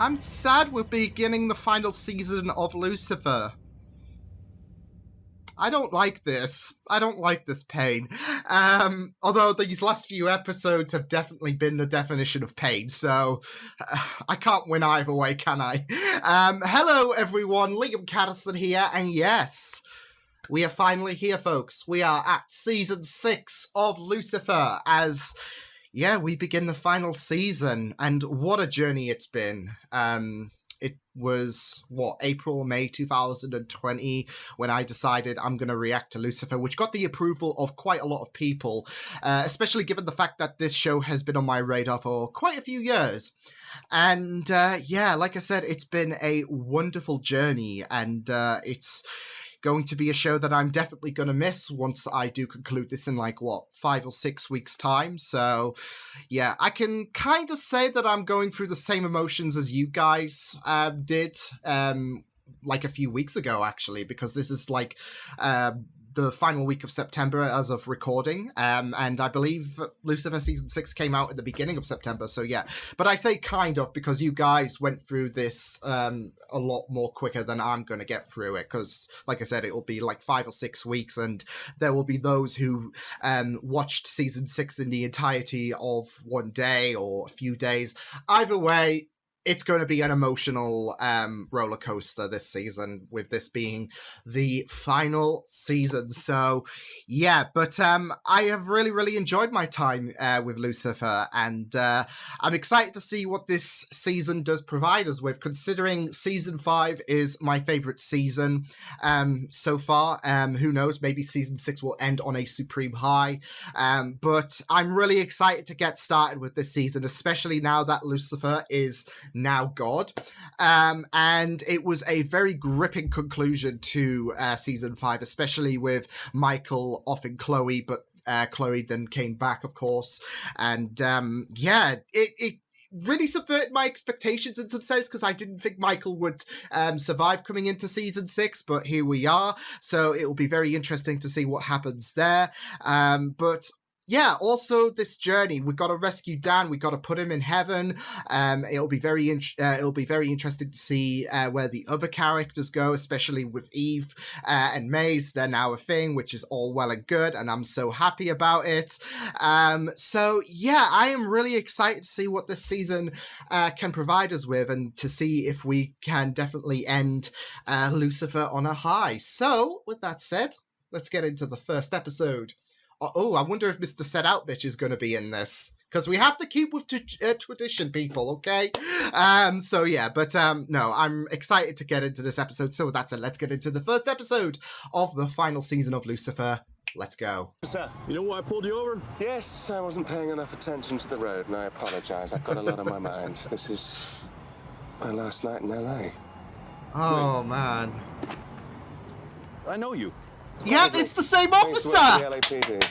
I'm sad we're beginning the final season of Lucifer. I don't like this. I don't like this pain. Although these last few episodes have definitely been the definition of pain, so I can't win either way, can I? Hello, everyone. Liam Caddison here, and yes, we are finally here, folks. We are at Season 6 of Lucifer as, yeah, we begin the final season, and what a journey it's been. It was, April, May 2020 when I decided I'm going to react to Lucifer, which got the approval of quite a lot of people, especially given the fact that this show has been on my radar for quite a few years. And yeah, like I said, it's been a wonderful journey, and it's going to be a show that I'm definitely going to miss once I do conclude this in 5 or 6 weeks time. So yeah, I can kind of say that I'm going through the same emotions as you guys did like a few weeks ago, actually, because this is the final week of September as of recording, and I believe Lucifer Season 6 came out at the beginning of September, so yeah. But I say kind of because you guys went through this a lot more quicker than I'm going to get through it, because, like I said, it will be 5 or 6 weeks, and there will be those who watched Season 6 in the entirety of one day or a few days. Either way, it's going to be an emotional roller coaster this season, with this being the final season. So, yeah, but I have really, really enjoyed my time with Lucifer, and I'm excited to see what this season does provide us with, considering Season 5 is my favourite season so far. Who knows, maybe Season 6 will end on a supreme high, but I'm really excited to get started with this season, especially now that Lucifer is now God, and it was a very gripping conclusion to Season 5, especially with Michael offing Chloe, but Chloe then came back, of course, and yeah, it really subverted my expectations in some sense, because I didn't think Michael would survive coming into Season 6, but here we are, so it will be very interesting to see what happens there, but yeah, also this journey, we've got to rescue Dan, we've got to put him in heaven. It'll be very interesting to see where the other characters go, especially with Eve and Maze. They're now a thing, which is all well and good, and I'm so happy about it. So yeah, I am really excited to see what this season can provide us with, and to see if we can definitely end Lucifer on a high. So with that said, let's get into the first episode. Oh, I wonder if Mr. Set Out Bitch is going to be in this, because we have to keep with tradition, people, okay? So yeah, but no, I'm excited to get into this episode, so that's it. Let's get into the first episode of the final season of Lucifer. Let's go. Sir, you know why I pulled you over? Yes, I wasn't paying enough attention to the road, and I apologize. I've got a lot on my mind. This is my last night in LA. Oh, man. I know you. Yeah, it's the same officer! The LAPD.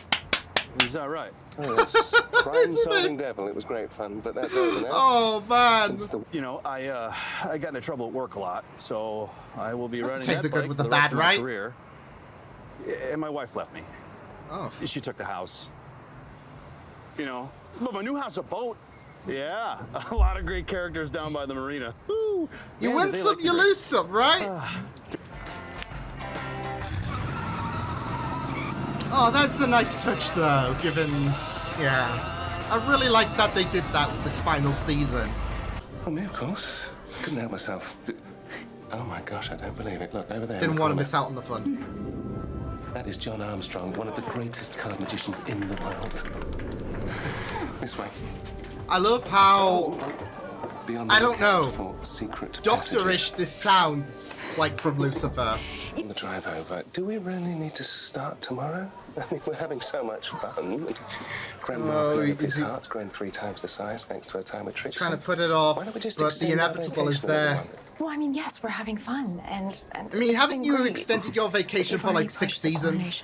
Is that right? Oh, yes. Crime-solving devil. It was great fun, but that's over now. Oh, man. You know, I got into trouble at work a lot, so I will be running take that the good bike with for the rest bad, of my right? career. And my wife left me. Oh. She took the house. You know, but my new house is a boat. Yeah, a lot of great characters down by the marina. Woo. You Man, win did they some, like you the lose some, right? Oh, that's a nice touch, though, given, yeah. I really like that they did that with this final season. Oh, me, of course. Couldn't help myself. Oh, my gosh, I don't believe it. Look, over there. Didn't want to miss out on the fun. That is John Armstrong, one of the greatest card magicians in the world. This way. I love how, Beyond I don't know, for secret doctorish this sounds like from Lucifer. On the drive over, do we really need to start tomorrow? I mean, we're having so much fun. Grandma his heart's grown 3 times the size thanks to her time with Trixie. Trying to put it off, Why don't we just but the extend our inevitable is vacation there. a little longer? Well, I mean, yes, we're having fun, and I mean, haven't you extended your vacation for like 6 seasons?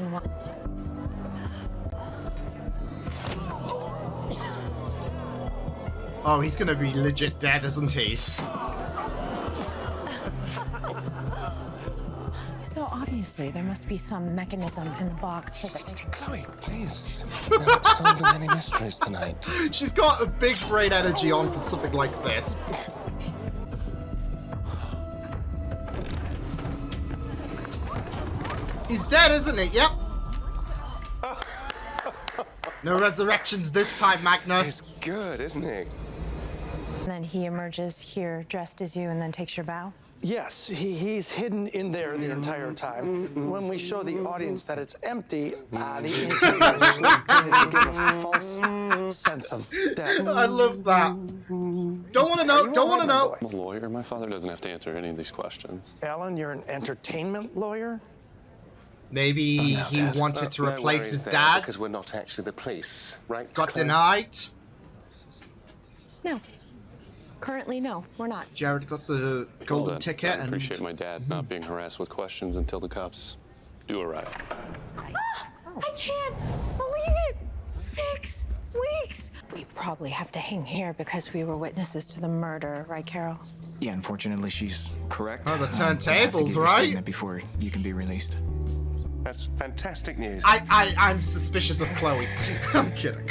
Oh, he's gonna be legit dead, isn't he? So obviously there must be some mechanism in the box so that... Chloe, please. We're not solving any mysteries tonight. She's got a big brain energy on for something like this. He's dead, isn't it? Yep. No resurrections this time, Magna. He's good, isn't he? And then he emerges here dressed as you and then takes your bow? Yes, he's hidden in there the entire time. When we show the audience that it's empty, the interior is to give a false sense of depth. I love that. Don't want to know. Don't want to know. I'm a lawyer. My father doesn't have to answer any of these questions. Alan, you're an entertainment lawyer? Maybe he wanted to No replace worries his there, dad. because we're not actually the police, right? Got Claire? denied. No. Currently, no, we're not. Jared got the golden Well, ticket, I and appreciate my dad not being harassed with questions until the cops do arrive. I can't believe it! 6 weeks! We probably have to hang here because we were witnesses to the murder, right, Carol? Yeah, unfortunately, she's correct. Oh, the You'll have to turntables, give your right? statement before you can be released. That's fantastic news. I'm suspicious of Chloe. I'm kidding.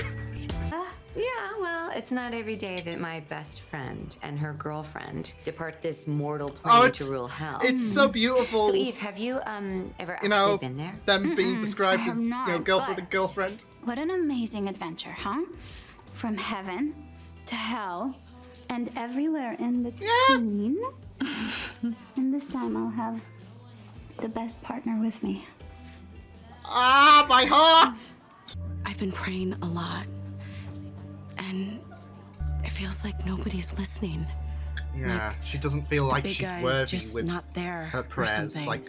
Yeah, well, it's not every day that my best friend and her girlfriend depart this mortal plane to rule hell. It's so beautiful. So, Eve, have you ever actually You know, been there? them being described I have as not, girlfriend but- and girlfriend. What an amazing adventure, huh? From heaven to hell and everywhere in between. And this time I'll have the best partner with me. Ah, my heart! I've been praying a lot, and it feels like nobody's listening. Yeah, she doesn't feel like Big she's guy's worthy just with not there her or prayers. something. Like,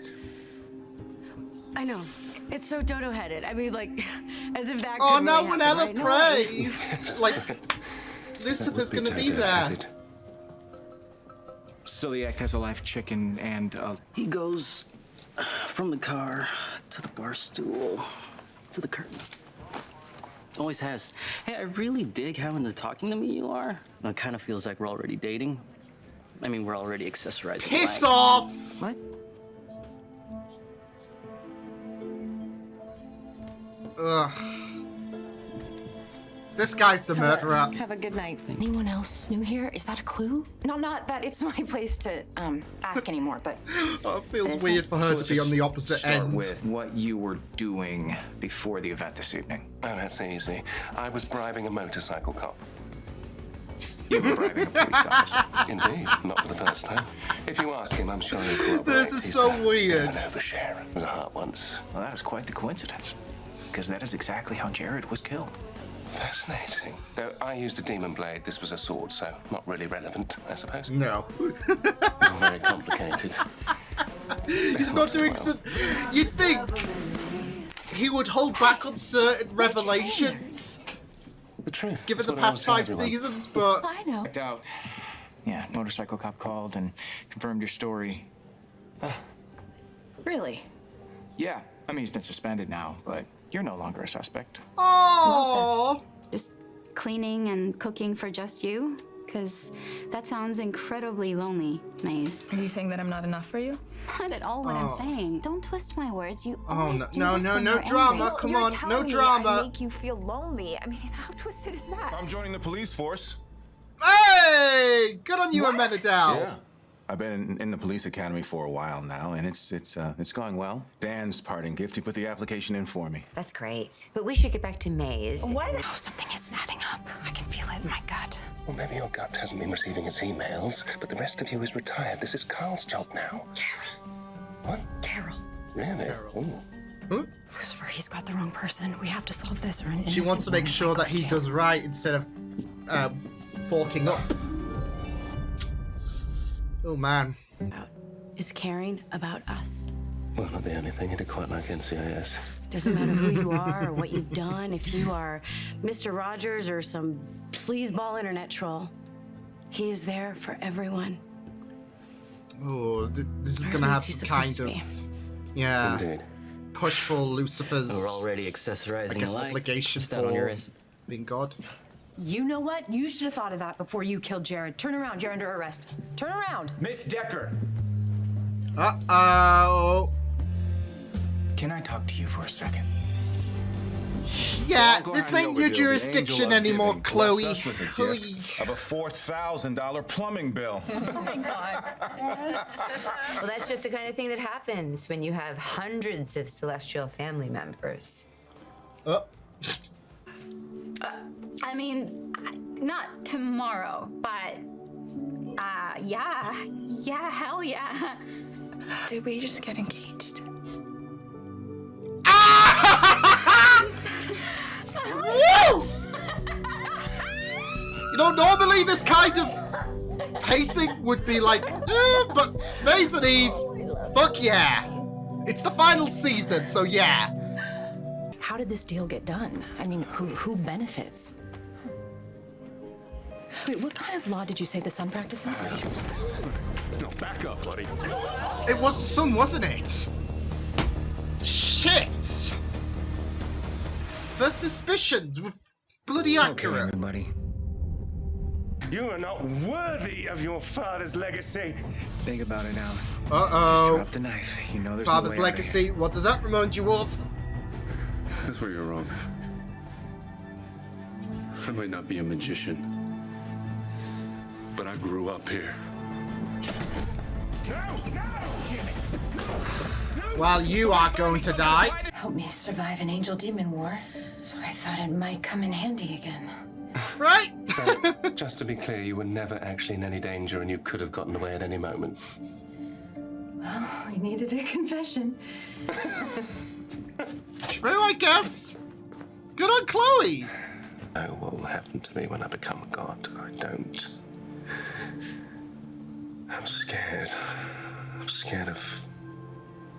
I know. It's so dodo-headed. I mean, like, as if that oh could no, really when happen, Ella right? No. prays, like Lucifer's gonna be there. Celiac has a live chicken and He goes from the car to the bar stool to the curtain. Always has. Hey, I really dig how into talking to me you are. It kind of feels like we're already dating. I mean, we're already accessorizing. Piss like- off! What? Ugh. This guy's the murderer. Have a good night. Anyone else new here? Is that a clue? No, not that it's my place to ask anymore, but Oh, it feels Is weird it? for her to be on the opposite start end. with what you were doing before the event this evening. Oh, that's easy. I was bribing a motorcycle cop. You were bribing a police officer. Indeed, not for the first time. If you ask him, I'm sure he'll corroborate. This is He's so a weird. bit of an oversharer with a heart once. Well, that is quite the coincidence, because that is exactly how Jared was killed. Fascinating. Though I used a demon blade, this was a sword, so not really relevant, I suppose. No. It's all very complicated. He's not doing some. You'd think he would hold back on certain revelations, The truth. given is the what I past always 5 tell everyone. seasons, but I know. Checked out. Yeah, motorcycle cop called and confirmed your story. Really? Yeah, I mean, he's been suspended now, but you're no longer a suspect. oh, Just cleaning and cooking for just you? Because that sounds incredibly lonely, Maze. Are you saying that I'm not enough for you? Not at all what I'm saying. Don't twist my words. You Oh, always no, do no, this no, when no you're drama. angry. Come You're on, telling no me drama. I make you feel lonely. I mean, how twisted is that? I'm joining the police force. hey, good on you, Amenadal. Yeah. I've been in the police academy for a while now, and it's going well. Dan's parting gift, he put the application in for me. That's great. But we should get back to Maze. What? Oh, something isn't adding up. I can feel it in my gut. Well, maybe your gut hasn't been receiving its emails, but the rest of you is retired. This is Carl's job now. Carol. What? Carol. Really? Ooh. Lucifer, he's got the wrong person. We have to solve this or an She wants to make sure that he does right instead of forking up. Oh man. Is caring about us. Well, not the only thing. He did quite like NCIS. Doesn't matter who you are or what you've done, if you are Mr. Rogers or some sleazeball internet troll. He is there for everyone. Oh, this is Or gonna at have least he's some kind supposed of to be. yeah Indeed. push for Lucifer's We're already accessorizing I guess alike. obligation Stab on your for wrist. being God. You know what? You should have thought of that before you killed Jared. Turn around. You're under arrest. Turn around. Miss Decker! Uh-oh. Can I talk to you for a second? Yeah, Well, this Uncle ain't your Angel, the jurisdiction angel of anymore, giving, Chloe. left us with a gift of a $4,000 plumbing bill. Oh my God. Well, that's just the kind of thing that happens when you have hundreds of celestial family members. Oh. I mean, not tomorrow, but yeah, hell yeah. Did we just get engaged? Woo! You know, normally this kind of pacing would be like, but Mason Eve, fuck yeah. It's the final season, so yeah. How did this deal get done? I mean, who benefits? Wait, what kind of law did you say the son practices? No, back up, buddy. It was the son, wasn't it? Shit! First suspicions were bloody accurate. Okay, everybody. You are not worthy of your father's legacy. Think about it, Alan. Uh-oh. Just drop the knife. You know there's Father's no way out of legacy, here. what does that remind you of? That's where you're wrong. I might not be a magician, but I grew up here. Well, you are going to die. Helped me survive an angel-demon war, so I thought it might come in handy again. Right? So, just to be clear, you were never actually in any danger and you could have gotten away at any moment. Well, we needed a confession. True, I guess. Good on Chloe. I know what will happen to me when I become a god. I don't. I'm scared. I'm scared of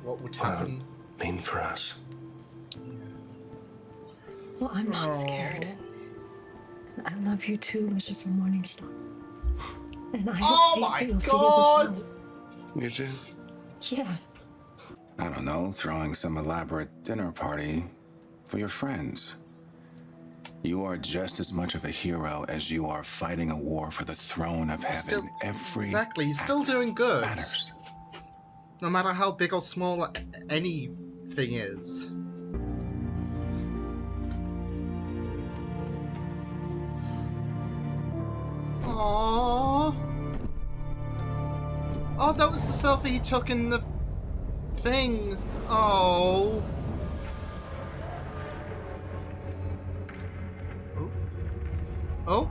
what would what it happen. would mean for us. Well, I'm not scared. I love you too, Lucifer Morningstar. And I Oh hope my you'll figure God! this out. You do? Yeah. I don't know, throwing some elaborate dinner party for your friends. You are just as much of a hero as you are fighting a war for the throne of heaven. Exactly, you're still doing good. Matters. No matter how big or small anything is. Aww. Oh, that was the selfie you took in the thing. Oh. Oh.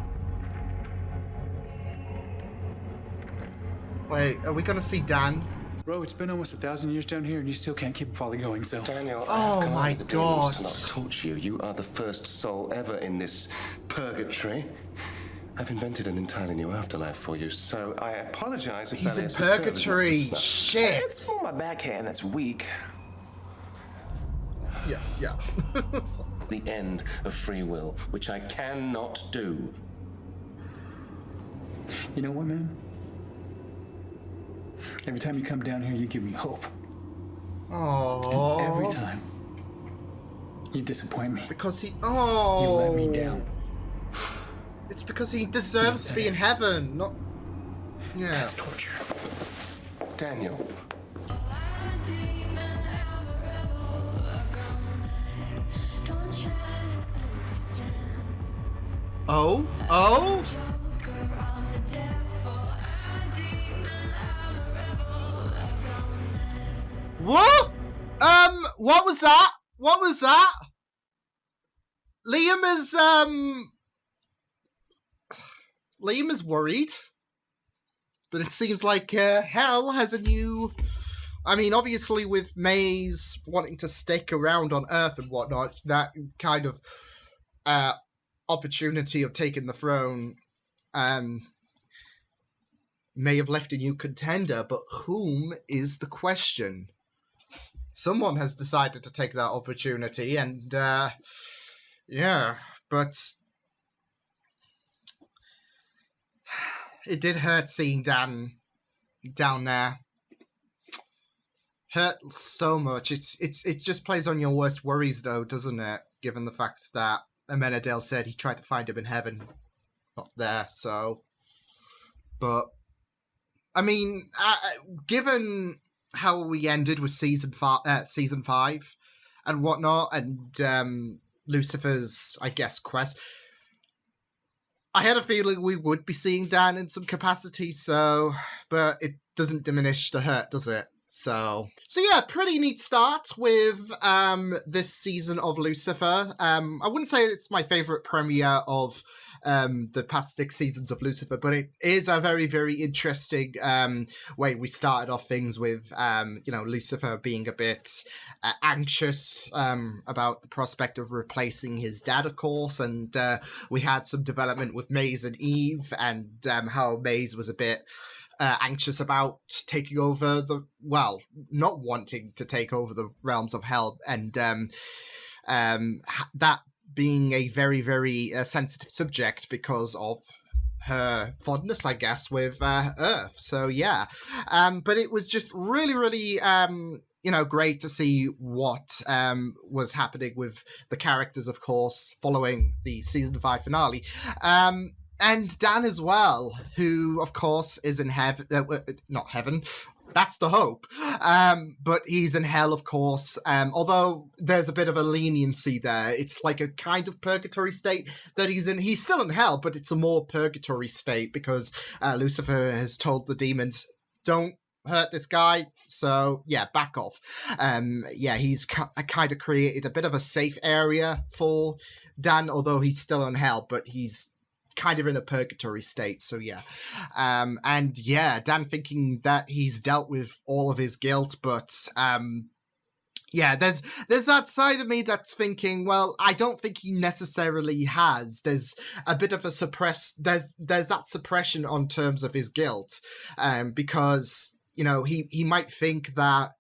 Wait, are we gonna see Dan? Bro, it's been almost 1,000 years down here and you still can't keep Folly going, so... Daniel, Oh my God. to not torture you. You are the first soul ever in this purgatory. I've invented an entirely new afterlife for you, so I apologize if He's that in is a service not to purgatory. snuff. Shit. It's for my backhand that's weak. Yeah. The end of free will, which I cannot do. You know what, man? Every time you come down here, you give me hope. Oh. And every time, you disappoint me. Because he. You Oh. let me down. It's because he deserves to be in heaven, not. Yeah. That's torture. Daniel. Oh. Oh. What? What was that? What was that? Liam is worried. But it seems like Hell has a new... I mean, obviously with Maze wanting to stick around on Earth and whatnot, that kind of opportunity of taking the throne may have left a new contender, but whom is the question? Someone has decided to take that opportunity, and yeah, but it did hurt seeing Dan down there. Hurt so much. It just plays on your worst worries, though, doesn't it? Given the fact that Amenadale said he tried to find him in heaven, not there. So, but I mean, given how we ended with season 5 and whatnot, and Lucifer's, I guess, quest. I had a feeling we would be seeing Dan in some capacity, but it doesn't diminish the hurt, does it? So yeah, pretty neat start with this season of Lucifer. I wouldn't say it's my favorite premiere of the past 6 seasons of Lucifer, but it is a very, very interesting way. We started off things with Lucifer being a bit anxious about the prospect of replacing his dad, of course, and we had some development with Maze and Eve, and how Maze was a bit anxious about taking over not wanting to take over the realms of hell, and that being a very, very sensitive subject because of her fondness, I guess, with Earth. So yeah, but it was just really, really great to see what was happening with the characters, of course, following the season 5 finale. And Dan as well, who, of course, is in heaven, not heaven, that's the hope, but he's in hell, of course, although there's a bit of a leniency there. It's like a kind of purgatory state that he's in. He's still in hell, but it's a more purgatory state because Lucifer has told the demons, don't hurt this guy, so yeah, back off. He's kind of created a bit of a safe area for Dan, although he's still in hell, but he's kind of in a purgatory state. So yeah, Dan thinking that he's dealt with all of his guilt, but there's that side of me that's thinking, well, I don't think he necessarily has. There's a bit of a there's that suppression on terms of his guilt, because he might think that,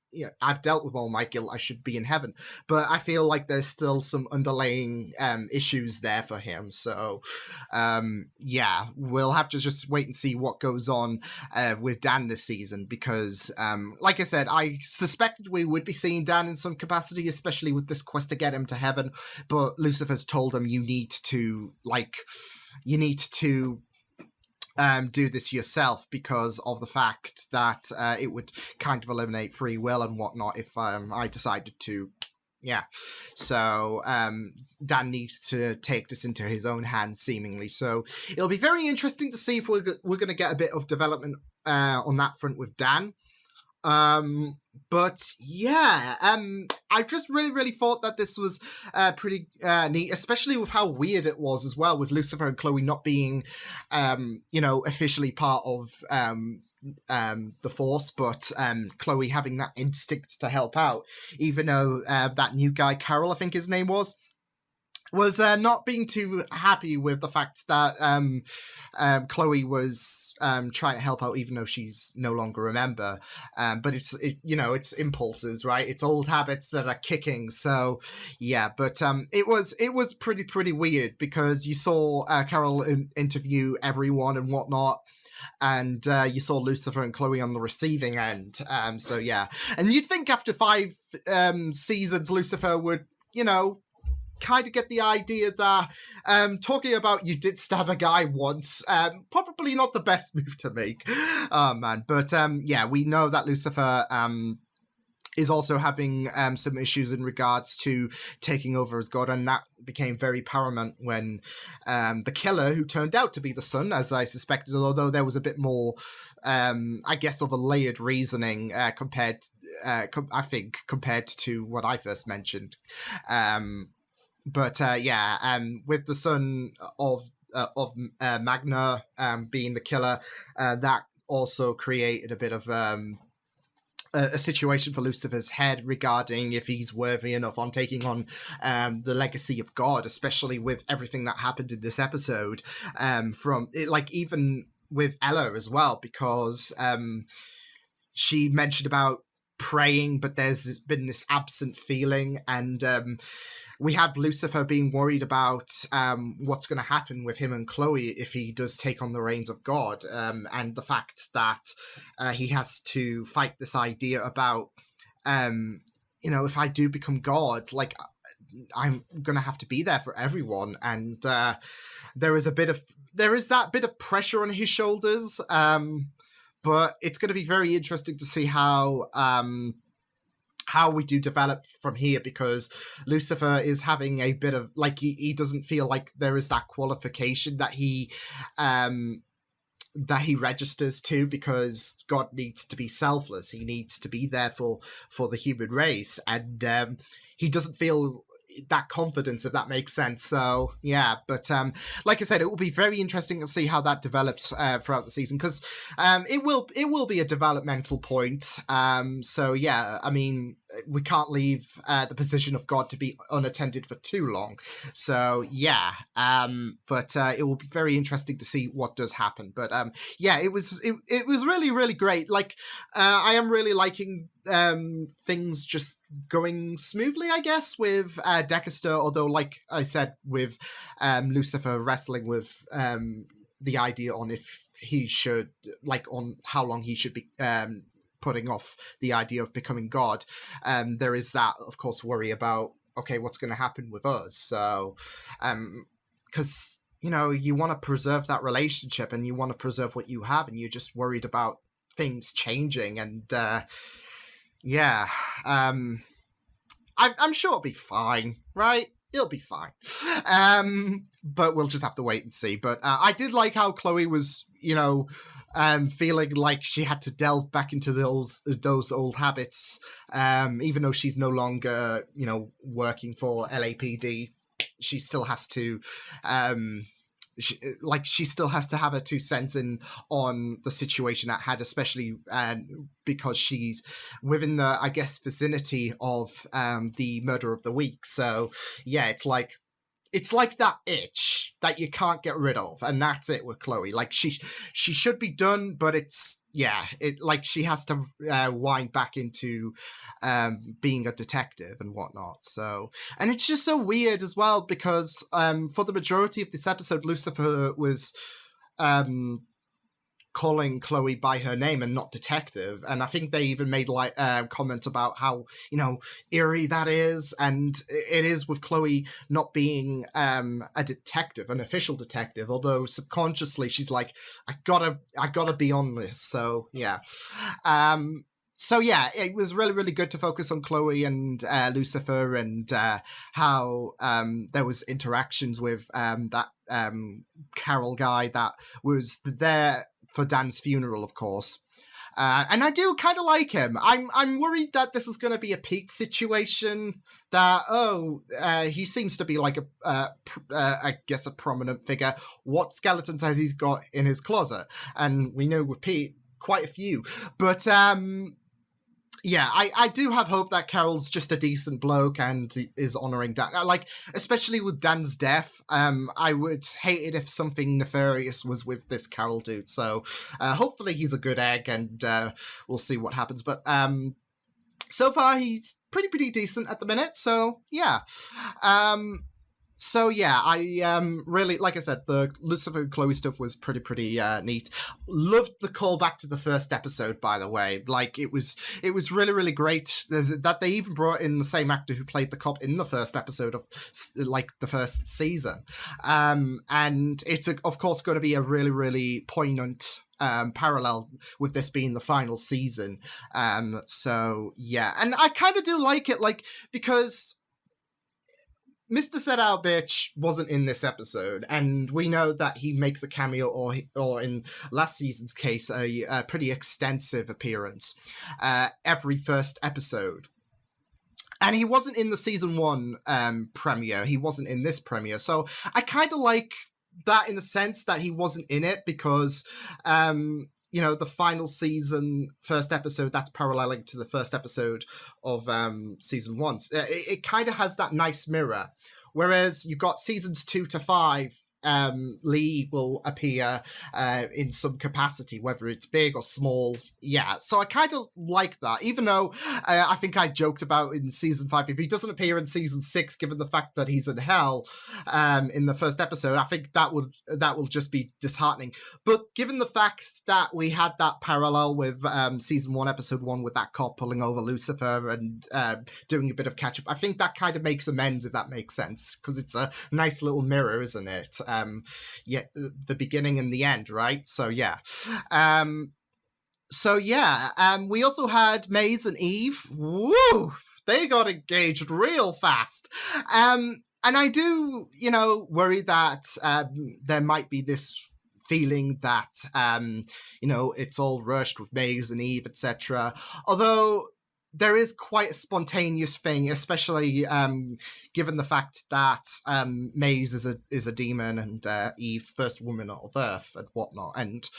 I've dealt with all my guilt, I should be in heaven. But I feel like there's still some underlying issues there for him. So, we'll have to just wait and see what goes on with Dan this season. Because, like I said, I suspected we would be seeing Dan in some capacity, especially with this quest to get him to heaven. But Lucifer's told him, you need to do this yourself, because of the fact that it would kind of eliminate free will and whatnot if I decided to. Yeah. So Dan needs to take this into his own hands, seemingly. So it'll be very interesting to see if we're going to get a bit of development on that front with Dan. But yeah, I just really, really thought that this was pretty neat, especially with how weird it was as well, with Lucifer and Chloe not being, officially part of the Force, but Chloe having that instinct to help out, even though that new guy, Carol, I think his name was not being too happy with the fact that Chloe was trying to help out, even though she's no longer a member. But it's impulses, right? It's old habits that are kicking. So yeah, but it was pretty weird, because you saw Carol interview everyone and whatnot. And you saw Lucifer and Chloe on the receiving end. So yeah, and you'd think after 5 seasons, Lucifer would, kind of get the idea that talking about you did stab a guy once, probably not the best move to make. Oh man, but we know that Lucifer is also having some issues in regards to taking over as God, and that became very paramount when the killer, who turned out to be the son, as I suspected, although there was a bit more, I guess, of a layered reasoning compared to what I first mentioned. With the son of Magna being the killer, that also created a bit of a situation for Lucifer's head regarding if he's worthy enough on taking on the legacy of God, especially with everything that happened in this episode, even with Ella as well, because she mentioned about praying, but there's been this absent feeling, and we have Lucifer being worried about what's going to happen with him and Chloe if he does take on the reins of God, and the fact that he has to fight this idea about, if I do become God, like, I'm going to have to be there for everyone, and there is that bit of pressure on his shoulders, but it's going to be very interesting to see how how we do develop from here, because Lucifer is having a bit of like he doesn't feel like there is that qualification that he registers to, because God needs to be selfless. He needs to be there for the human race, and he doesn't feel that confidence, if that makes sense. So yeah, but like I said, it will be very interesting to see how that develops throughout the season, because it will be a developmental point. So yeah, I mean, we can't leave the position of God to be unattended for too long. So yeah, but it will be very interesting to see what does happen. But yeah, it was really, really great. Like I am really liking things just going smoothly, I guess, with Dexter, although like I said, with Lucifer wrestling with the idea on if he should, like, on how long he should be putting off the idea of becoming God. There is that, of course, worry about, okay, what's going to happen with us? So because you want to preserve that relationship and you want to preserve what you have, and you're just worried about things changing. And yeah, I'm sure it'll be fine, right? It'll be fine. But we'll just have to wait and see. But I did like how Chloe was, feeling like she had to delve back into those old habits, even though she's no longer, working for LAPD. She still has to, she still has to have her 2 cents in on the situation at hand, especially because she's within the, I guess, vicinity of the murder of the week. So yeah, it's like that itch that you can't get rid of, and that's it with Chloe. Like she should be done, but she has to wind back into being a detective and whatnot. So, and it's just so weird as well, because for the majority of this episode, Lucifer was calling Chloe by her name and not detective, and I think they even made like comments about how eerie that is, and it is with Chloe not being a detective, an official detective, although subconsciously she's like, I gotta be on this. So yeah. So yeah, it was really, really good to focus on Chloe and Lucifer, and how there was interactions with that Carol guy that was there for Dan's funeral, of course. And I do kind of like him. I'm worried that this is going to be a Pete situation, that, he seems to be like I guess a prominent figure. What skeletons has he got in his closet? And we know with Pete, quite a few. But yeah, I do have hope that Carol's just a decent bloke and is honouring Dan. Like, especially with Dan's death, I would hate it if something nefarious was with this Carol dude. So hopefully he's a good egg, and we'll see what happens. But so far he's pretty decent at the minute. So yeah. So yeah, I really, like I said, the Lucifer and Chloe stuff was pretty neat. Loved the callback to the first episode, by the way. Like, it was really, really great that they even brought in the same actor who played the cop in the first episode of like the first season. And it's of course going to be a really, really poignant parallel with this being the final season. So yeah, and I kind of do like it, like, because Mr. Set Out Bitch wasn't in this episode, and we know that he makes a cameo, or in last season's case, a pretty extensive appearance every first episode. And he wasn't in the season 1 premiere. He wasn't in this premiere. So I kind of like that, in the sense that he wasn't in it, because the final season first episode, that's paralleling to the first episode of season 1. It kind of has that nice mirror, whereas you've got seasons 2 to 5, Lee will appear in some capacity, whether it's big or small. Yeah, so I kind of like that, even though I think I joked about in season 5, if he doesn't appear in season 6, given the fact that he's in hell in the first episode, I think that will just be disheartening. But given the fact that we had that parallel with season 1, episode 1, with that cop pulling over Lucifer and doing a bit of catch-up, I think that kind of makes amends, if that makes sense, because it's a nice little mirror, isn't it? Yeah, the beginning and the end, right? So yeah. So yeah, we also had Maze and Eve. Woo! They got engaged real fast. And I do, worry that there might be this feeling that, it's all rushed with Maze and Eve, etc. Although there is quite a spontaneous thing, especially given the fact that Maze is a demon and Eve first woman of Earth and whatnot. And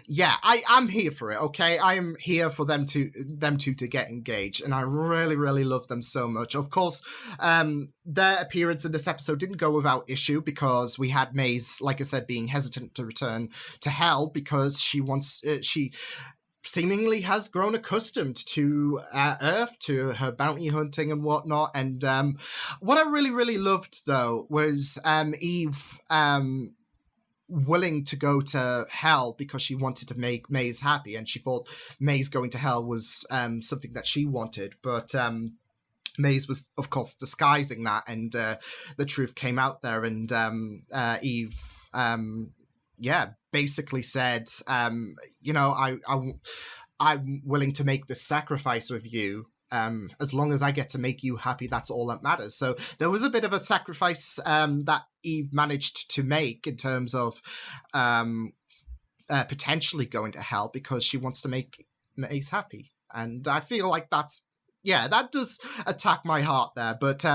yeah, I'm here for it, okay? I am here for them two to get engaged, and I really, really love them so much. Of course, their appearance in this episode didn't go without issue, because we had Maze, like I said, being hesitant to return to Hell because she seemingly has grown accustomed to Earth, to her bounty hunting and whatnot. And what I really, really loved, though, was Eve willing to go to Hell because she wanted to make Maze happy, and she thought Maze going to Hell was something that she wanted. But Maze was, of course, disguising that, and the truth came out there, and Eve... basically said, I'm willing to make this sacrifice with you. As long as I get to make you happy, that's all that matters. So there was a bit of a sacrifice that Eve managed to make in terms of potentially going to Hell because she wants to make Maze happy. And I feel like that does attack my heart there. But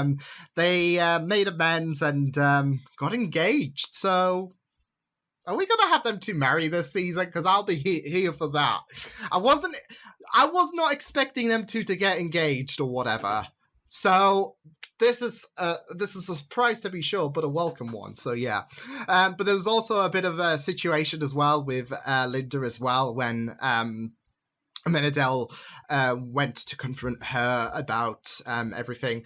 they made amends and got engaged. So are we gonna have them two marry this season? Because I'll be here for that. I was not expecting them two to get engaged or whatever. So this is a surprise to be sure, but a welcome one. So yeah. But there was also a bit of a situation as well with Linda as well when Amenadel went to confront her about everything,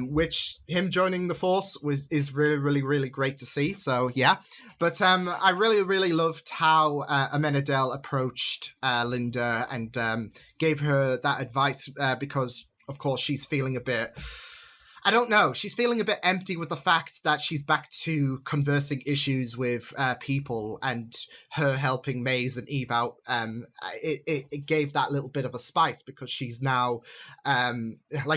which him joining the Force is really, really, really great to see. So yeah, but I really, really loved how Amenadel approached Linda and gave her that advice because, of course, she's feeling a bit... I don't know. She's feeling a bit empty with the fact that she's back to conversing issues with people, and her helping Maze and Eve out. It gave that little bit of a spice because she's now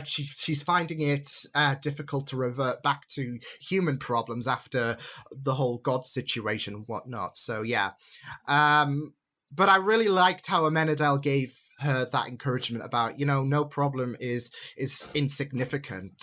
she's finding it difficult to revert back to human problems after the whole God situation and whatnot. So yeah, but I really liked how Amenadel gave her that encouragement about, no problem is insignificant.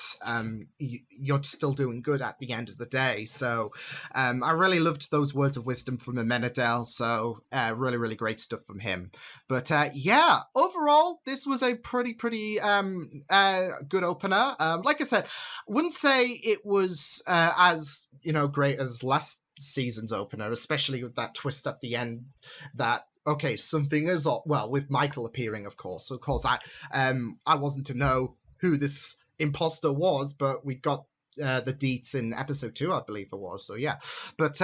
You're still doing good at the end of the day. So I really loved those words of wisdom from Amenadel. So really, really great stuff from him. But yeah, overall, this was a pretty good opener. Like I said, wouldn't say it was as great as last season's opener, especially with that twist at the end that, okay, something is up. Well, with Michael appearing, of course. Of course, I wasn't to know who this imposter was, but we got the deets in episode 2, I believe it was. So yeah, but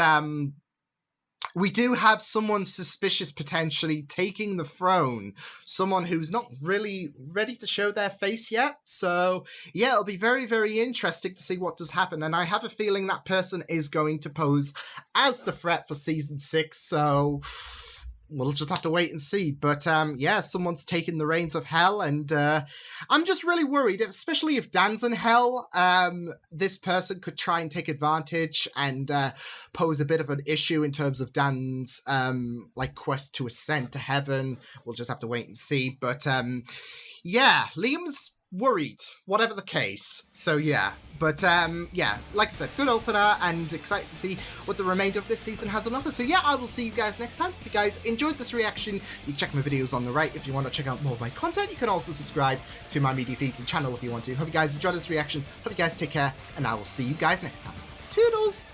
we do have someone suspicious potentially taking the throne. Someone who's not really ready to show their face yet. So yeah, it'll be very, very interesting to see what does happen. And I have a feeling that person is going to pose as the threat for season 6. So we'll just have to wait and see. But yeah, someone's taking the reins of Hell, and I'm just really worried, especially if Dan's in Hell, this person could try and take advantage and pose a bit of an issue in terms of Dan's quest to ascend to heaven. We'll just have to wait and see. But yeah, Liam's worried, whatever the case. So yeah, but yeah, like I said, good opener, and excited to see what the remainder of this season has on offer. So yeah, I will see you guys next time. If you guys enjoyed this reaction, you can check my videos on the right. If you want to check out more of my content, you can also subscribe to my media feeds and channel if you want to. Hope you guys enjoyed this reaction. Hope you guys take care, and I will see you guys next time. Toodles!